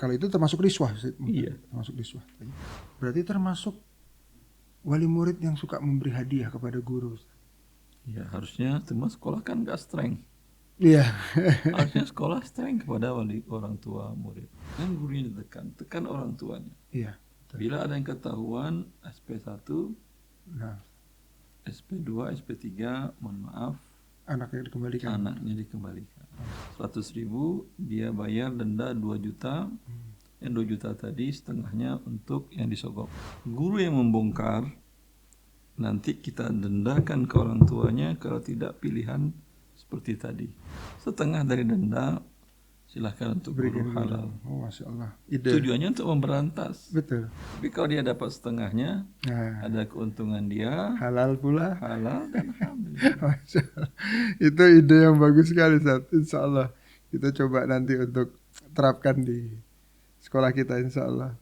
Kalau itu termasuk riswah, Iya. termasuk riswah. Berarti termasuk wali murid yang suka memberi hadiah kepada guru. Ya harusnya semua sekolah kan nggak strength. Iya. Harusnya sekolah strength kepada orang tua murid. Kan gurunya tekan orang tuanya. Iya. Bila ada yang ketahuan SP1, Nah, SP2, SP3, mohon maaf, anaknya dikembalikan. anaknya dikembalikan. 100.000 dia bayar denda 2 juta. Yang 2 juta tadi setengahnya untuk yang disogok. Guru yang membongkar nanti kita dendakan ke orang tuanya, kalau tidak pilihan seperti tadi. Setengah dari denda silahkan untuk Berikan guru halal. Oh, Masya Allah. Ide. Tujuannya untuk memberantas. Betul. Tapi kalau dia dapat setengahnya, Nah, ada keuntungan dia, halal pula. halal dan alhamdulillah. Masya Allah. Itu ide yang bagus sekali, Ustaz. Insya Allah kita coba nanti untuk terapkan di sekolah kita, insya Allah.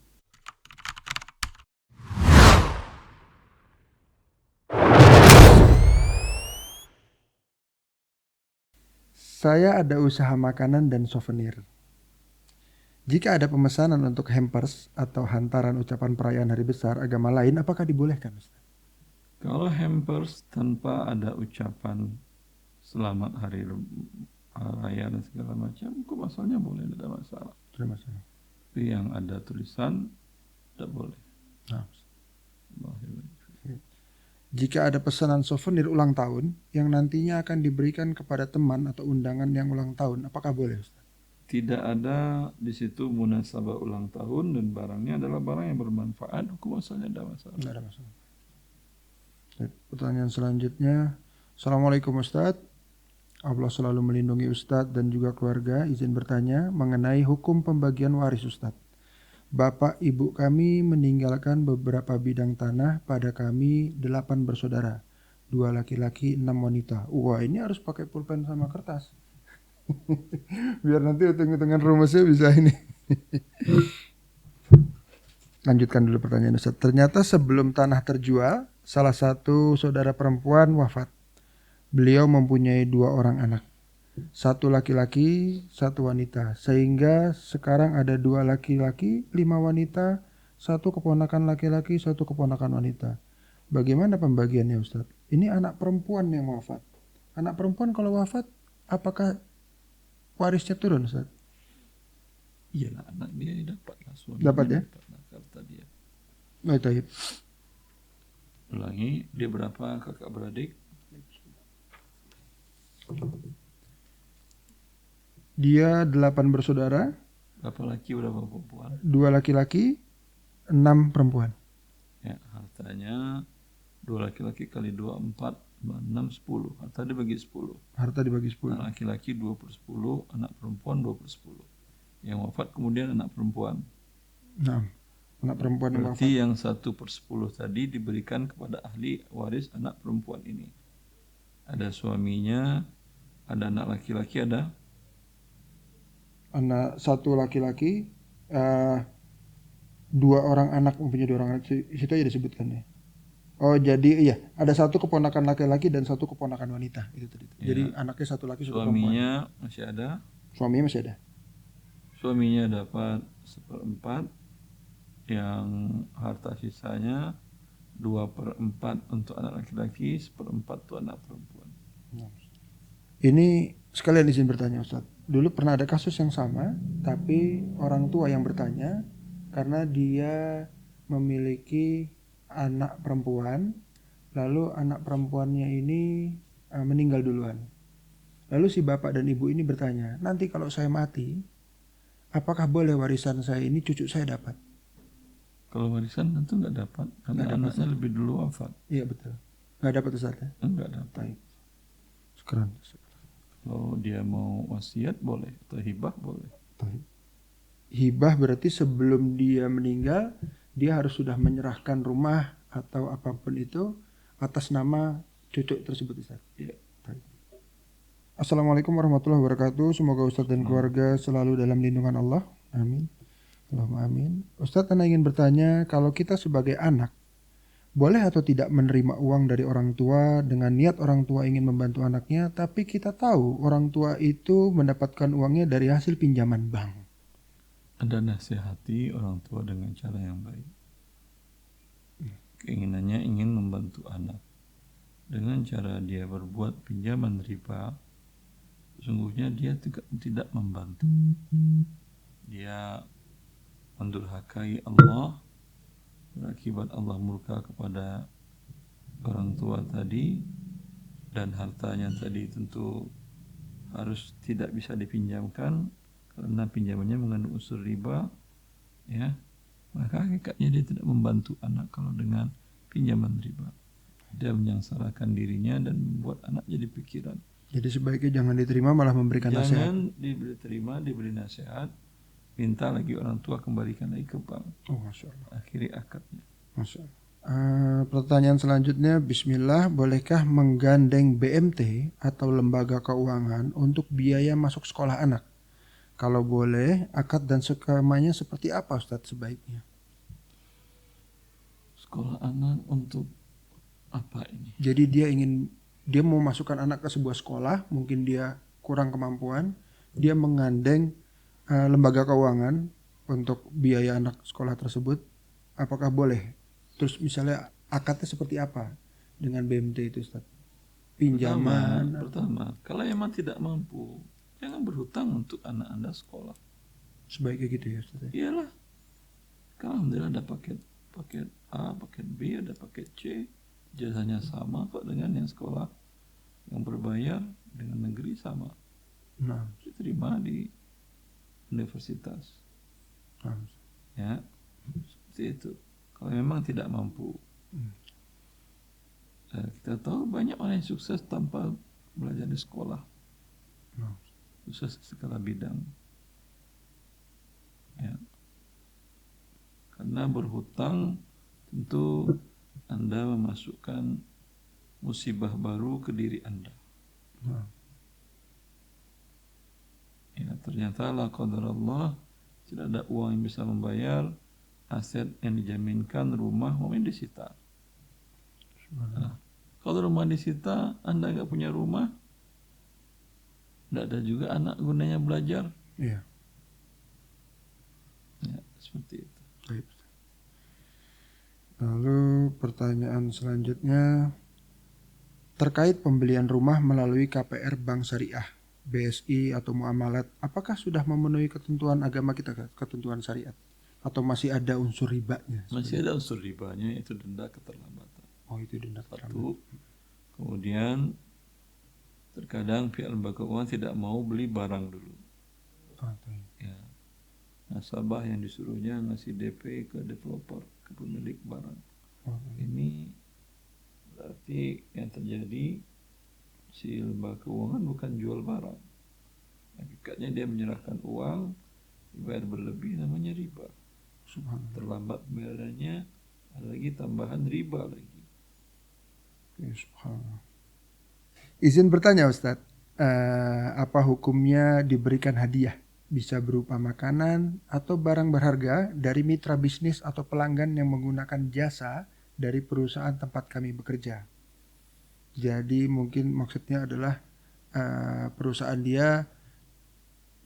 Saya ada usaha makanan dan souvenir. Jika ada pemesanan untuk hampers atau hantaran ucapan perayaan hari besar agama lain, apakah dibolehkan, Ustaz? Kalau hampers tanpa ada ucapan selamat hari raya dan segala macam, kok masalahnya boleh, tidak ada masalah. Tidak masalah. Tapi yang ada tulisan tidak boleh. Nah. Alhamdulillah. Jika ada pesanan souvenir ulang tahun yang nantinya akan diberikan kepada teman atau undangan yang ulang tahun, apakah boleh, Ustaz? Tidak ada di situ munasabah ulang tahun dan barangnya adalah barang yang bermanfaat, hukum asalnya tidak masalah. Tidak ada masalah. Pertanyaan selanjutnya, Assalamualaikum Ustaz. Allah selalu melindungi Ustaz dan juga keluarga. Izin bertanya mengenai hukum pembagian waris Ustaz. Bapak ibu kami meninggalkan beberapa bidang tanah pada kami 8 bersaudara. 2 laki-laki, 6 wanita. Wah, ini harus pakai pulpen sama kertas. Biar nanti hitung-hitungan rumusnya bisa ini. Lanjutkan dulu pertanyaan Ustaz. Ternyata sebelum tanah terjual, salah satu saudara perempuan wafat. Beliau mempunyai 2 orang anak. 1 laki-laki, 1 wanita. Sehingga sekarang ada 2 laki-laki, 5 wanita, 1 keponakan laki-laki, 1 keponakan wanita. Bagaimana pembagiannya Ustaz? Ini anak perempuan yang wafat. Anak perempuan kalau wafat, apakah warisnya turun Ustaz? Iyalah, anak dia dapatlah, suami Dapat ya? dapatlah harta dia. Baik, taib. Ulangi, dia berapa kakak beradik? Dia 8 bersaudara, Berapa laki, berapa perempuan? 2 laki-laki, 6 perempuan. Ya, hartanya 2 laki-laki kali 2, 4, 6, 10. Harta dibagi 10. Harta dibagi 10. Anak laki-laki 2 per 10, anak perempuan 2 per 10. Yang wafat kemudian anak perempuan. Nah, anak perempuan yang wafat. Berarti yang 1 per 10 tadi diberikan kepada ahli waris anak perempuan ini. Ada suaminya, ada anak laki-laki, ada Anak 1 laki-laki, 2 orang anak mempunyai 2 orang anak. Situ aja disebutkan ya. Oh, jadi iya, ada 1 keponakan laki-laki dan 1 keponakan wanita itu tadi. Ya. Jadi anaknya 1 laki, 1 perempuan. suaminya masih ada. Suaminya masih ada. Suaminya dapat 1/4, yang harta sisanya 2/4 untuk anak laki-laki, 1/4 untuk anak perempuan. Ini sekalian izin bertanya Ustaz. Dulu pernah ada kasus yang sama, tapi orang tua yang bertanya karena dia memiliki anak perempuan, lalu anak perempuannya ini meninggal duluan. Lalu si bapak dan ibu ini bertanya, nanti kalau saya mati, apakah boleh warisan saya ini cucu saya dapat? Kalau warisan tentu nggak dapat, karena Nggak dapat. anaknya lebih dulu wafat. Iya betul. Nggak dapat Ustaz ya? Nggak dapat. Baik. Sekarang. Kalau dia mau wasiat boleh, atau hibah boleh. Hibah berarti sebelum dia meninggal, dia harus sudah menyerahkan rumah atau apapun itu atas nama cucu tersebut Ustaz. Iya. Assalamualaikum warahmatullahi wabarakatuh. Semoga Ustaz dan keluarga selalu dalam lindungan Allah. Amin. Allahumma amin. Ustaz, Anda ingin bertanya, kalau kita sebagai anak, boleh atau tidak menerima uang dari orang tua dengan niat orang tua ingin membantu anaknya, tapi kita tahu orang tua itu mendapatkan uangnya dari hasil pinjaman bank. Anda nasihati orang tua dengan cara yang baik. Keinginannya ingin membantu anak. Dengan cara dia berbuat pinjaman riba, sesungguhnya dia tidak membantu. Dia mendurhakai Allah, berakibat Allah murka kepada orang tua tadi, dan hartanya tadi tentu harus tidak bisa dipinjamkan karena pinjamannya mengandung unsur riba, ya. Maka hakikatnya dia tidak membantu anak kalau dengan pinjaman riba. Dia menyengsarakan dirinya dan membuat anak jadi pikiran. Jadi sebaiknya jangan diterima, malah memberikan nasihat. Jangan diterima, diberi nasihat, minta lagi orang tua kembalikan lagi ke bank. Oh, Masya Allah. Akhiri akadnya. Masya Allah. Pertanyaan selanjutnya, Bismillah, bolehkah menggandeng BMT atau lembaga keuangan untuk biaya masuk sekolah anak? Kalau boleh, akad dan skemanya seperti apa Ustadz sebaiknya? Sekolah anak untuk apa ini? Jadi dia mau masukkan anak ke sebuah sekolah, mungkin dia kurang kemampuan, dia menggandeng lembaga keuangan untuk biaya anak sekolah tersebut. Apakah boleh? Terus misalnya akadnya seperti apa dengan BMT itu Ustaz? Pinjaman? Pertama, kalau emang tidak mampu, jangan berhutang untuk anak Anda sekolah. Sebaiknya gitu ya Ustaz? Iyalah. Kalau Alhamdulillah ada paket A, paket B, ada paket C, jasanya sama kok dengan yang sekolah yang berbayar, dengan negeri sama. Nah, Diterima di universitas. Ya, seperti itu. Kalau memang tidak mampu. Kita tahu banyak orang yang sukses tanpa belajar di sekolah. Sukses segala bidang. Ya. Karena berhutang tentu Anda memasukkan musibah baru ke diri Anda. Ya, ternyata la qadarullah, tidak ada uang yang bisa membayar, aset yang dijaminkan, rumah mungkin disita. Nah, kalau rumah disita, Anda nggak punya rumah, nggak ada juga anak gunanya belajar. iya. Ya, seperti itu. Baik. Lalu pertanyaan selanjutnya terkait pembelian rumah melalui KPR Bank Syariah, BSI atau muamalat, apakah sudah memenuhi ketentuan agama kita, ketentuan syariat, atau masih ada unsur ribanya? Masih ada unsur ribanya, itu denda keterlambatan. Oh, itu denda Satu. Kemudian terkadang pihak lembaga keuangan tidak mau beli barang dulu. Ya. Nasabah yang disuruhnya ngasih DP ke developer, ke pemilik barang. Ini berarti yang terjadi, si lembaga keuangan bukan jual barang. Hakikatnya dia menyerahkan uang, dibayar berlebih, namanya riba. Terlambat pembayarannya, ada lagi tambahan riba lagi. Izin bertanya Ustadz, apa hukumnya diberikan hadiah? Bisa berupa makanan atau barang berharga dari mitra bisnis atau pelanggan yang menggunakan jasa dari perusahaan tempat kami bekerja. Jadi mungkin maksudnya adalah perusahaan dia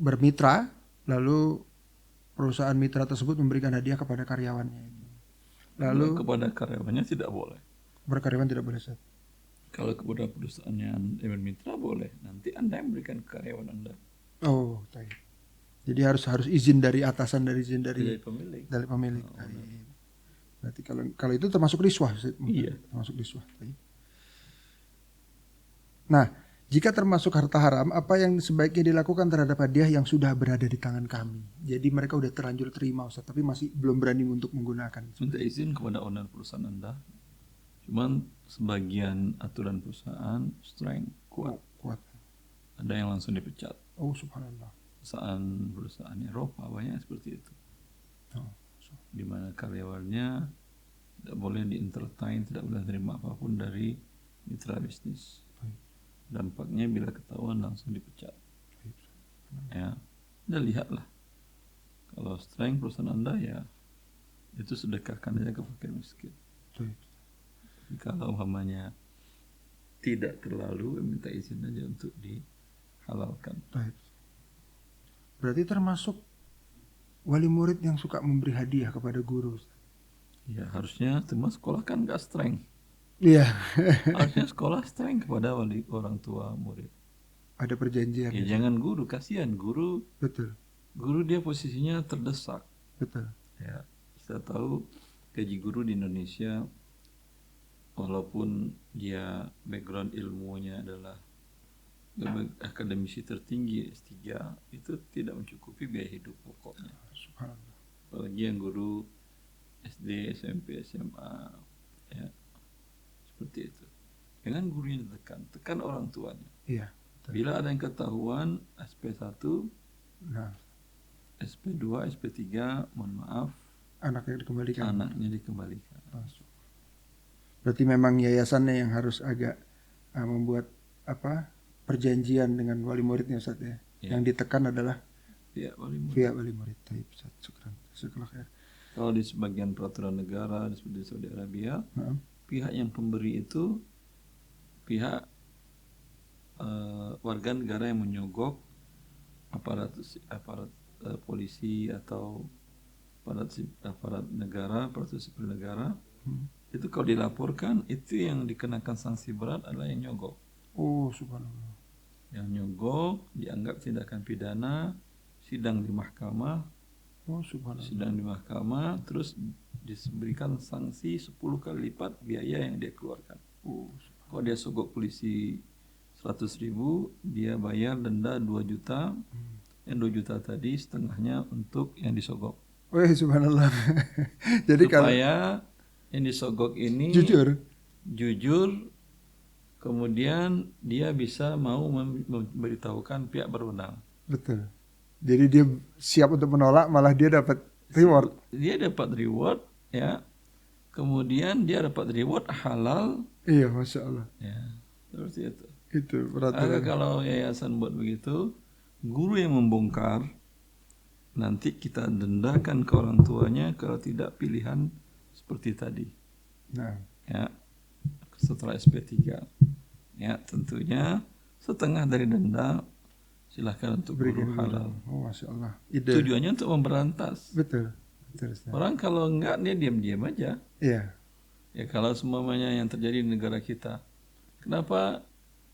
bermitra, lalu perusahaan mitra tersebut memberikan hadiah kepada karyawannya. Lalu kepada karyawannya tidak boleh. Berkaryawan tidak boleh Ustaz. Kalau kepada perusahaan yang bermitra boleh. Nanti Anda yang berikan ke karyawan Anda. Oh, baik. Jadi harus izin dari atasan, izin dari pemilik. Dari pemilik. Berarti kalau itu termasuk riswah. Iya. Termasuk riswah. Nah, jika termasuk harta haram, apa yang sebaiknya dilakukan terhadap hadiah yang sudah berada di tangan kami? Jadi mereka udah terlanjur terima Ustaz, tapi masih belum berani untuk menggunakan. Minta izin kepada owner perusahaan Anda. Cuman sebagian aturan perusahaan strength kuat. Ada yang langsung dipecat. Oh, subhanallah. Perusahaan Eropa banyak seperti itu. Di mana karyawannya tidak boleh di-entertain, tidak boleh terima apapun dari mitra bisnis. Dampaknya bila ketahuan langsung dipecat. Ya, Anda lihatlah. Kalau strength perusahaan Anda, ya itu sedekahkan aja ke fakir miskin. Kalau umpamanya tidak terlalu, minta izin aja untuk dihalalkan. Berarti termasuk wali murid yang suka memberi hadiah kepada guru, Ustaz? Ya harusnya semua sekolah kan nggak strength. Iya. Harusnya sekolah strength kepada wali orang tua murid. Ada perjanjian. Ya jangan guru, kasihan guru. Betul, Guru dia posisinya terdesak. betul. Ya, kita tahu gaji guru di Indonesia walaupun dia background ilmunya adalah akademisi tertinggi S3 itu tidak mencukupi biaya hidup pokoknya. Subhanallah. Apalagi yang guru SD, SMP, SMA ya. Seperti itu. Jangan gurunya tekan orang tuanya. Iya. Betul. Bila ada yang ketahuan SP1, Nah, SP2, SP3, mohon maaf, anaknya dikembalikan. anaknya dikembalikan. Masuk. Berarti memang yayasannya yang harus agak membuat perjanjian dengan wali muridnya, Ustaz ya. Ya. Yang ditekan adalah Ya, wali murid. pihak wali murid. Taib, Ustaz. Syukran. Syukurlah khair. Kalau di sebagian peraturan negara di Saudi Arabia, Nah, pihak yang pemberi itu pihak warga negara yang menyogok aparat polisi atau aparat negara, aparat sipil negara. Itu kalau dilaporkan itu yang dikenakan sanksi berat adalah yang nyogok. oh, subhanallah. Yang nyogok dianggap tindakan pidana, sidang di mahkamah, Oh, subhanallah. sidang di mahkamah, terus diberikan sanksi 10 kali lipat biaya yang dia keluarkan. Oh, Kalau dia sogok polisi 100.000, dia bayar denda 2 juta. Yang 2 juta tadi setengahnya untuk yang disogok. oh, subhanallah. Jadi kalau Supaya yang disogok ini jujur, kemudian dia bisa mau memberitahukan pihak berwenang. betul. Jadi dia siap untuk menolak, malah dia dapat reward. Dia dapat reward, ya. Kemudian dia dapat reward halal. Iya, masya Allah. Ya, seperti itu. Itu Maka peraturan. kalau yayasan buat begitu, guru yang membongkar, nanti kita dendakan ke orang tuanya kalau tidak pilihan seperti tadi. Nah, Ya, setelah SP3. Ya, tentunya setengah dari denda silahkan untuk berikan guru halal. Oh, masya Allah. Ide. Tujuannya untuk memberantas. Betul. Betul, Ustaz. Orang kalau enggak dia diam-diam aja. Iya. Ya kalau semuanya yang terjadi di negara kita, kenapa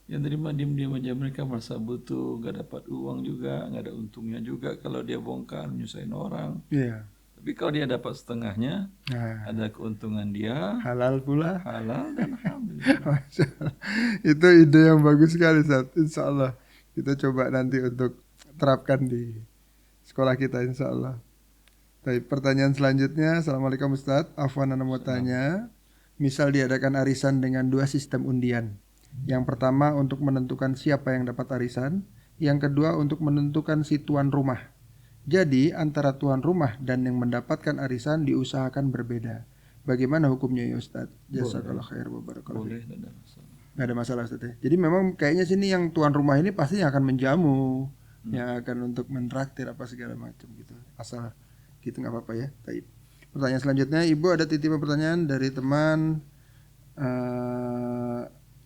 yang terima diam-diam aja? Mereka merasa butuh, nggak dapat uang juga, nggak ada untungnya juga kalau dia bongkar nyusahin orang. Iya. Tapi kalau dia dapat setengahnya, Nah, ada keuntungan dia, halal pula. halal dan alhamdulillah. Masya Allah. Itu ide yang bagus sekali, Ustaz. Insya Allah kita coba nanti untuk terapkan di sekolah kita, insya Allah. Baik, pertanyaan selanjutnya. Assalamualaikum Ustaz. Afwan Ana mau tanya, misal diadakan arisan dengan 2 sistem undian. Yang pertama untuk menentukan siapa yang dapat arisan, yang kedua untuk menentukan si tuan rumah. Jadi antara tuan rumah dan yang mendapatkan arisan diusahakan berbeda. Bagaimana hukumnya ya Ustaz? Jazakallah khair wa barakallahu Boleh, fiik. tidak ada masalah. Nggak ada masalah Ustaz ya. Jadi memang kayaknya sini yang tuan rumah ini pasti yang akan menjamu, yang akan untuk mentraktir apa segala macam gitu. Asal gitu nggak apa-apa ya. Baik. Pertanyaan selanjutnya, Ibu ada titipan pertanyaan dari teman,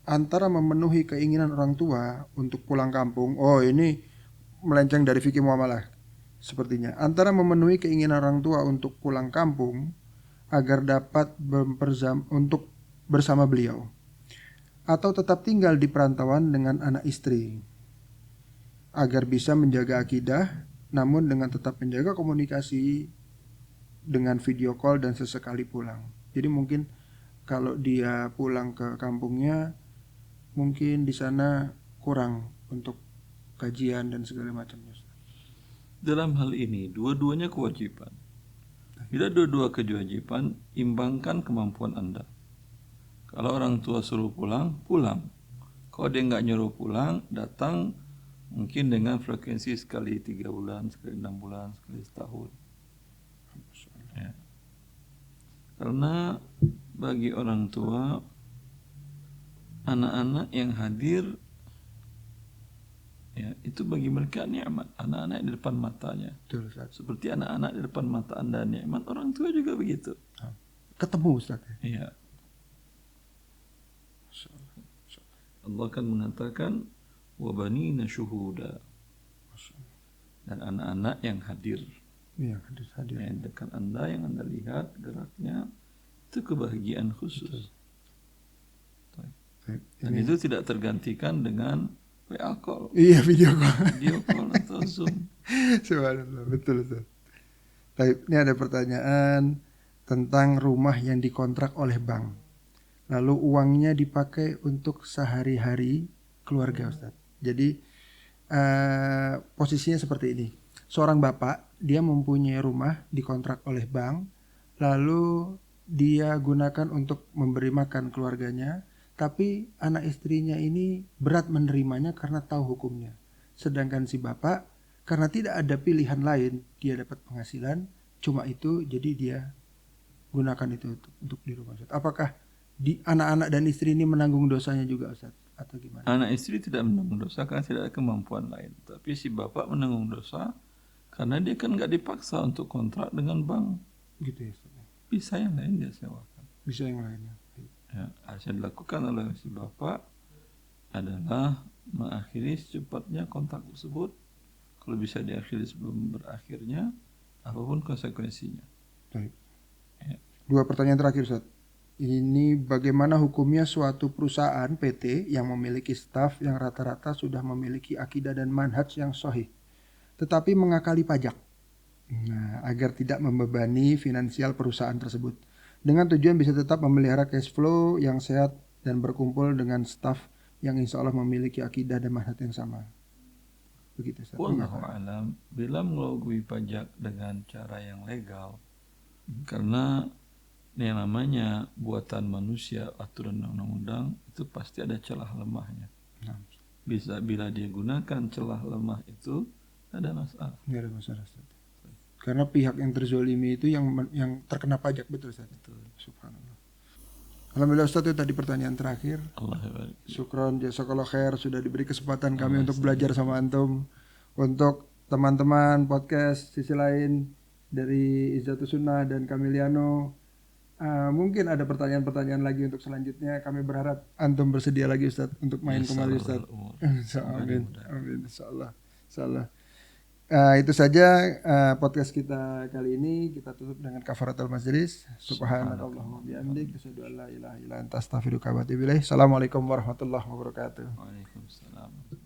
antara memenuhi keinginan orang tua untuk pulang kampung. Oh, ini melenceng dari fikih muamalah sepertinya. Antara memenuhi keinginan orang tua untuk pulang kampung agar dapat untuk bersama beliau, atau tetap tinggal di perantauan dengan anak istri agar bisa menjaga akidah namun dengan tetap menjaga komunikasi dengan video call dan sesekali pulang. Jadi mungkin kalau dia pulang ke kampungnya mungkin di sana kurang untuk kajian dan segala macamnya. Dalam hal ini, dua-duanya kewajiban. Bila dua-dua kewajiban, imbangkan kemampuan Anda. Kalau orang tua suruh pulang, pulang. Kalau dia nggak nyuruh pulang, datang mungkin dengan frekuensi sekali 3 bulan, sekali 6 bulan, sekali setahun. Ya. Karena bagi orang tua, anak-anak yang hadir, ya itu bagi mereka nikmat. Anak-anak di depan matanya. Betul, Ustaz. Seperti anak-anak di depan mata Anda nikmat, orang tua juga begitu. Ketemu Ustaz. Iya. Allah kan mengatakan wabanina syuhuda, dan anak-anak yang hadir. Iya, hadir. Yang dekat Anda, yang Anda lihat geraknya, itu kebahagiaan khusus. Baik, Dan itu tidak tergantikan dengan WA call, iya, video call. video call atau Zoom. Subhanallah, betul Ustaz. Baik, ini ada pertanyaan tentang rumah yang dikontrak oleh bank. Lalu uangnya dipakai untuk sehari-hari keluarga Ustaz. Jadi posisinya seperti ini. Seorang bapak, dia mempunyai rumah dikontrak oleh bank, lalu dia gunakan untuk memberi makan keluarganya, tapi anak istrinya ini berat menerimanya karena tahu hukumnya. Sedangkan si bapak, karena tidak ada pilihan lain, dia dapat penghasilan, cuma itu, jadi dia gunakan itu untuk di rumah Ustaz. Apakah di anak-anak dan istri ini menanggung dosanya juga Ustaz? Atau gimana? Anak istri tidak menanggung dosa karena tidak ada kemampuan lain. Tapi si bapak menanggung dosa karena dia kan nggak dipaksa untuk kontrak dengan bank. Gitu ya Ustaz. Bisa yang lain dia sewakan. Bisa yang lainnya. Ya, yang dilakukan oleh si bapak adalah mengakhiri secepatnya kontrak tersebut. Kalau bisa diakhiri sebelum berakhirnya, apapun konsekuensinya. Baik. Ya. 2 pertanyaan terakhir Ustaz. Ini bagaimana hukumnya suatu perusahaan PT yang memiliki staf yang rata-rata sudah memiliki akidah dan manhaj yang sahih, tetapi mengakali pajak. Nah, agar tidak membebani finansial perusahaan tersebut. Dengan tujuan bisa tetap memelihara cash flow yang sehat dan berkumpul dengan staf yang insya Allah memiliki akidah dan manhaj yang sama. Begitu Ustaz. Wallahu a'lam, bila mengelabui pajak dengan cara yang legal, karena yang namanya buatan manusia, aturan undang-undang itu pasti ada celah lemahnya. Nah, Bisa bila dia gunakan celah lemah itu ada masalah. nggak ada masalah Ustaz. Karena pihak yang terzolimi itu yang terkena pajak, betul Ustaz. Betul. Subhanallah. Alhamdulillah Ustaz, itu tadi pertanyaan terakhir. Allah barik. Syukron, jazakallah khair sudah diberi kesempatan kami untuk belajar sama antum. Untuk teman-teman podcast sisi lain dari Izzatus Sunnah dan Kamiliano, mungkin ada pertanyaan-pertanyaan lagi untuk selanjutnya. Kami berharap antum bersedia lagi Ustaz untuk main kembali Ustaz. Amin. Amin. Insyaallah. Itu saja podcast kita kali ini. Kita tutup dengan kafaratul majlis. Subhanakallahumma bihamdik asyhadu an la ilaha illa anta astaghfiruka wa atubu ilaik. Assalamualaikum warahmatullahi wabarakatuh. Waalaikumsalam.